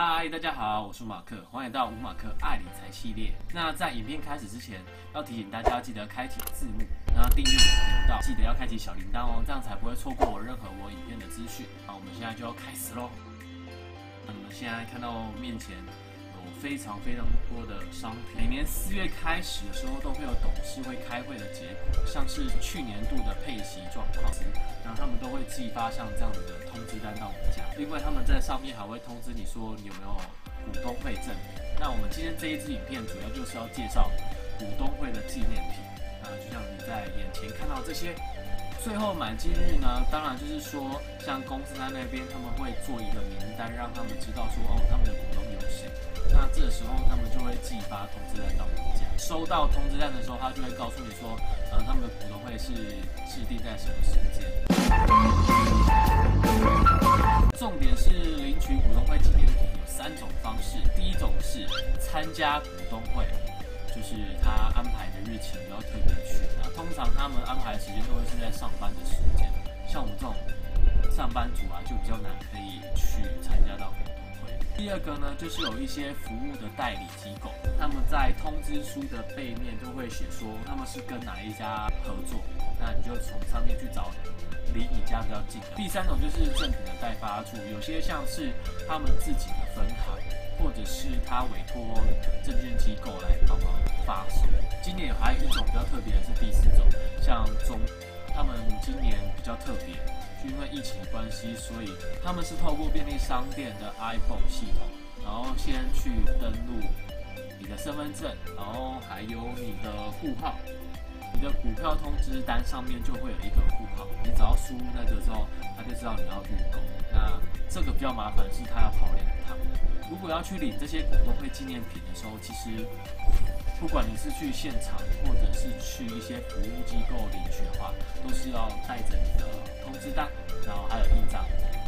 嗨，大家好，我是马克，欢迎到吴马克爱理财系列。那在影片开始之前，要提醒大家记得开启字幕，然后订阅我的频道，记得要开启小铃铛哦，这样才不会错过我任何影片的资讯。好，我们现在就要开始喽。那你们现在看到面前有非常多的商品，每年4月开始的时候都会有董事会开会的结果，像是去年度的配息状况，然后他们都会寄发像这样子的通知单到你家。另外，他们在上面还会通知你说你有没有股东会赠品。那我们今天这一支影片主要就是要介绍股东会的纪念品。就像你在眼前看到这些。最后满记日呢，当然就是说，像公司在那边他们会做一个名单，让他们知道说他们的股东有谁。那这时候他们就会寄发通知单到你家。收到通知单的时候，他就会告诉你说，他们的股东会是制定在什么时间。重点是领取股东会纪念品有3种方式，第一种是参加股东会。就是他安排的日期，你要特别去。那通常他们安排的时间都会是在上班的时间，像我们这种上班族就比较难可以去参加到股东会。第二个呢，就是有一些服务的代理机构，他们在通知书的背面都会写说他们是跟哪一家合作，那你就从上面去找离你家比较近的。第3种就是正品的代发处，有些像是他们自己的分行。或者是他委托证券机构来帮忙发售。今年还有一种比较特别的是第4种，像他们今年比较特别，就因为疫情的关系，所以他们是透过便利商店的 iPhone 系统，然后先去登录你的身份证，然后还有你的户号。你的股票通知单上面就会有一个户号，你只要输入那个之后，他就知道你要预购。那这个比较麻烦是，他要跑2趟。如果要去领这些股东会纪念品的时候，其实不管你是去现场，或者是去一些服务机构领取的话，都是要带着你的通知单，然后还有印章。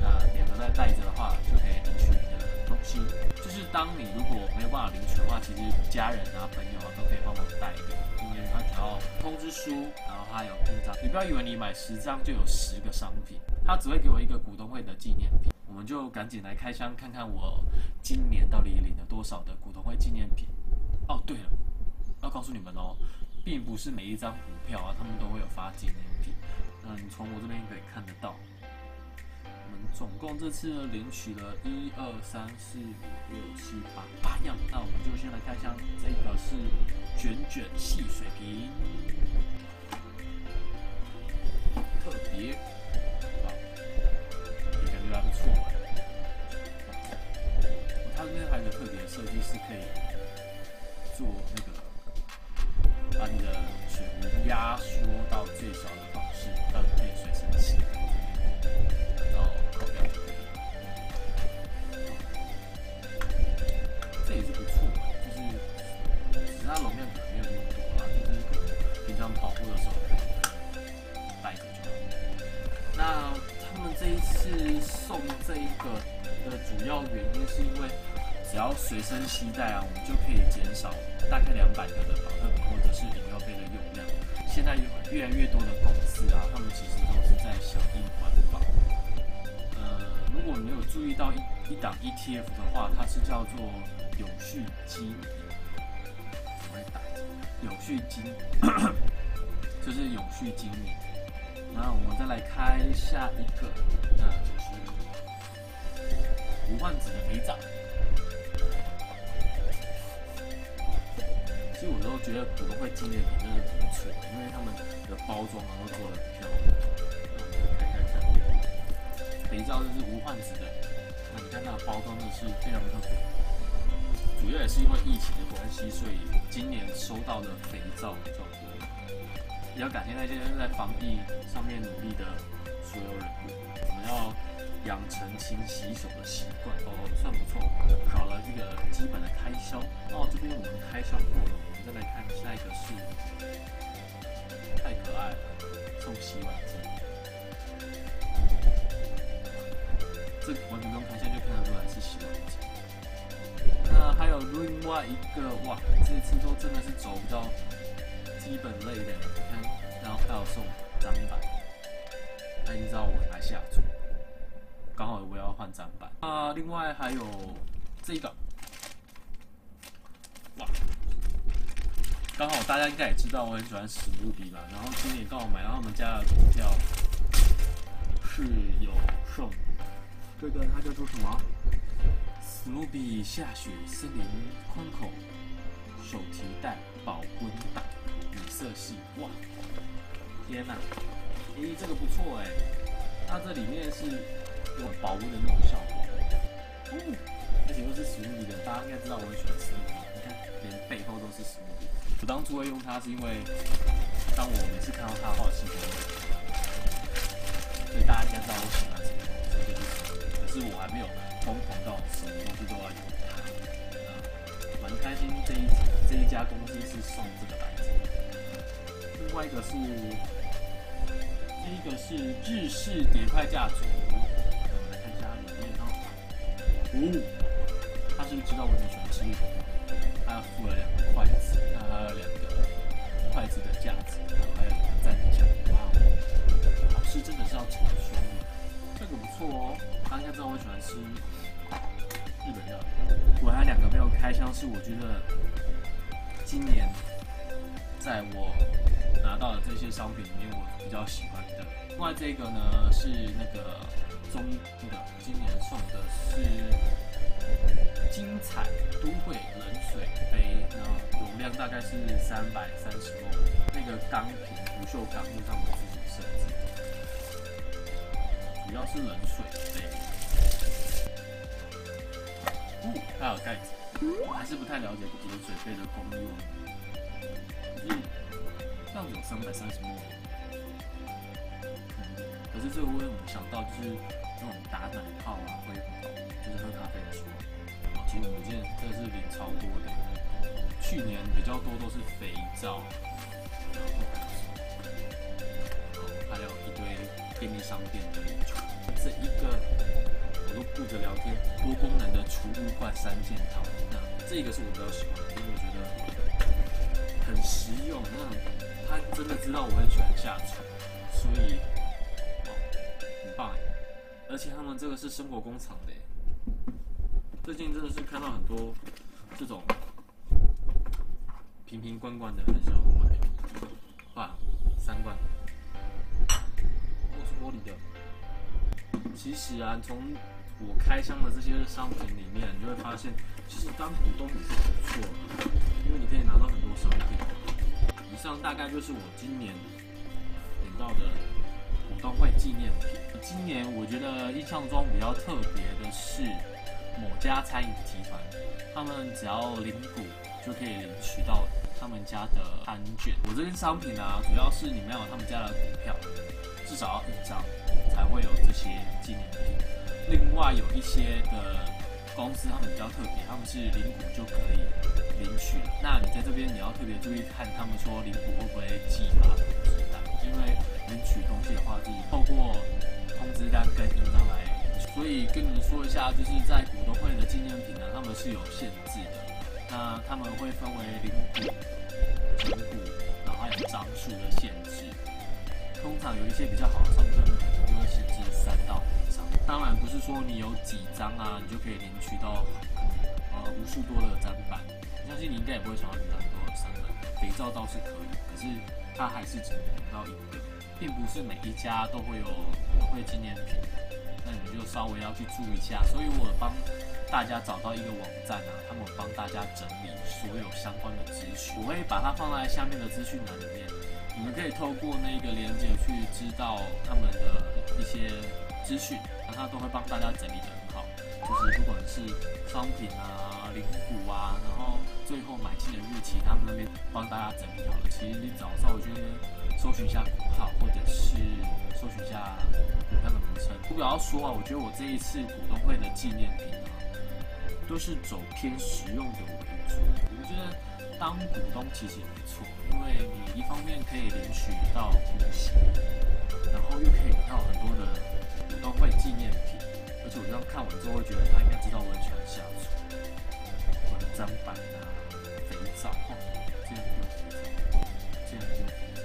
那2个再带着的话，就可以领取你的东西。就是当你如果没有办法领取的话，其实家人朋友都可以帮忙代领，因为他只要通知书，然后还有印章。你不要以为你买10张就有10个商品，他只会给我一个股东会的纪念品。我们就赶紧来开箱看看我今年到底领了多少的股东会纪念品。哦，对了，要告诉你们并不是每一张股票他们都会有发纪念品。你从我这边可以看得到，我们总共这次领取了1、2、3、4、5、6、7、8样。那我们就先来开箱，这个是卷卷细水瓶，特别。还不错，它这边还有一个特别的设计，是可以做那个把你的水壶压缩到最小的方式，让你可以随身携带，然后口袋就可以。这也是不错的，就是只是它容量可能没有那么多就是平常跑步的时候可以带着就好。那他们这一次送这一个的主要原因是因为只要随身携带我们就可以减少大概200个的保特瓶或者是饮料杯的用量。现在有越来越多的公司他们其实都是在响应环保。如果没有注意到一档 ETF 的话，它是叫做永续基米，我会打永续基米，就是永续基米。那我们再来开下一个，那就是无患子的肥皂。其实我都觉得股东会纪念品真的不错，因为他们的包装都做得很漂亮。看，肥皂就是无患子的，那你看它的包装真的是非常特别。主要也是因为疫情的关系，所以今年收到的肥皂比较多。也要感谢那些在防疫上面努力的所有人物。我们要养成勤洗手的习惯算不错，少了一个基本的开销。这边我们开箱过了，我们再来看下一个是，太可爱了，送洗碗机。这完全不用开箱就看得出来是洗碗机。那还有另外一个，这次都真的是走比较基本类的，你看，然后还有送砧板，你知道我来下注，刚好我要换砧板另外还有这一个，哇，刚好大家应该也知道我很喜欢史努比吧，然后今年刚好买到他们家的股票是有送，这个它叫做什么？史努比下雪森林宽口手提袋保温袋米色系，哇，天哪！这个不错它这里面是有保温的那种效果，而且又是史努比的，大家应该知道我很喜欢史努比，你看连背后都是史努比。我当初会用它是因为，当我每次看到它画的系统，所以大家应该知道我喜欢什么东西，就是史努比。可是我还没有疯狂到什么东西都要有它，蛮开心这一家公司是送这个来着。另外一个是。这一个是日式叠块架组，我们来看一下里面他是不是知道我很喜欢吃日本？他附了2个筷子，那还有2个筷子的架子，然后还有2个蘸酱，哇，好吃真的是要成双，这个不错哦。大家应该知道我喜欢吃日本料理，我还有2个没有开箱，是我觉得今年在我拿到的这些商品里面，我比较喜欢的。另外这个呢是那个中的，今年送的是精彩都会冷水杯，然后容量大概是330ml，那个钢瓶不锈钢是他们自己设计，主要是冷水杯。它有盖子，我还是不太了解冷水杯的功用，这样子有330ml。可是这个会让我想到，就是那种打奶泡啊，会就是喝咖啡的时候，其实我今天真的是领超多的。去年比较多都是肥皂，然后还有一堆便利商店的零食。这一个我都顾着聊天，多功能的储物罐3件套，那这个是我比较喜欢的，因为我觉得很实用。那他真的知道我很喜欢下厨，所以。而且他们这个是生活工厂的耶，最近真的是看到很多这种瓶瓶罐罐的，很想买。哇，3罐，是玻璃的。其实啊，从我开箱的这些商品里面，你就会发现，其实当股东也是不错的，因为你可以拿到很多商品。以上大概就是我今年领到的股东会纪念品。今年我觉得印象中比较特别的是某家餐饮集团，他们只要领股就可以领取到他们家的餐券。我这件商品啊，主要是你们要有他们家的股票，至少要1张才会有这些纪念品。另外有一些的公司他们比较特别，他们是领股就可以领取。那你在这边你要特别注意看他们说领股会不会寄发通知单，因为领取东西的话是透过通知单跟印章来领取。所以跟你们说一下，就是在股东会的纪念品呢，他们是有限制的。那他们会分为零股、整股，然后还有张数的限制。通常有一些比较好的商品，可能就会限制3到5张。当然不是说你有几张啊，你就可以领取到无数多的砧板。相信你应该也不会想要领到很多的砧板。肥皂倒是可以，可是它还是只能领到1个，并不是每一家都会有股东会纪念品。那你就稍微要去注意一下。所以我帮大家找到一个网站啊，他们帮大家整理所有相关的资讯，我会把它放在下面的资讯栏里面，你们可以透过那个连结去知道他们的一些资讯，那他都会帮大家整理得很好，就是不管是商品啊、领股啊，然后最后买进的日期，他们那边帮大家整理好了。其实你找稍微去搜寻一下股号，或者是搜寻一下股票的名称。不要说啊，我觉得我这一次股东会的纪念品啊，都是走偏实用的为主。我觉得当股东其实也不错，因为你一方面可以领取到股息，然后又可以领到很多的股东会纪念品。而且我这样看完之后，会觉得他应该知道我很喜欢下厨，我的砧板啊、肥皂，这样就肥皂，这样就肥皂。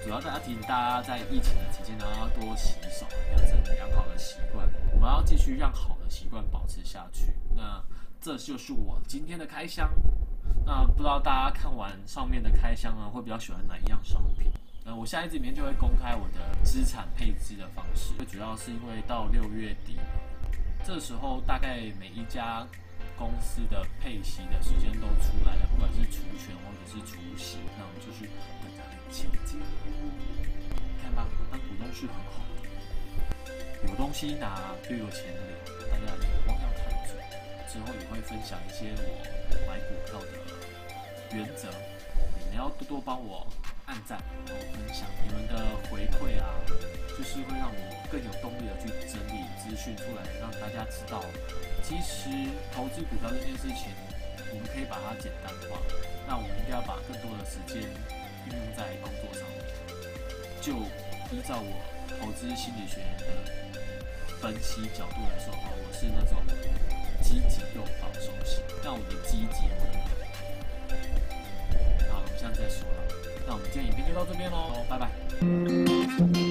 主要大家提醒大家在疫情的期间呢，要多洗手，养成良好的习惯。我们要继续让好的习惯保持下去。那这就是我今天的开箱。那不知道大家看完上面的开箱呢，会比较喜欢哪一样商品？我下一支影片就会公开我的资产配置的方式，主要是因为到6月底了，这时候大概每一家公司的配息的时间都出来了，不管是除权或者是除息，那我们就去等着领现金。看吧，当股东是很好的，有东西拿又有钱领，大家眼光要看准。之后也会分享一些我买股票的原则，你们要多多帮我按赞，然后分享你们的回馈啊，就是会让我更有动力的去整理资讯出来，让大家知道，其实投资股票这件事情，我们可以把它简单化，那我们应该要把更多的时间运用在工作上面。就依照我投资心理学的分析角度来说的话，我是那种积极又保守型，但我的积极好，我们下次再说了。那我们今天影片就到这边喽，拜拜。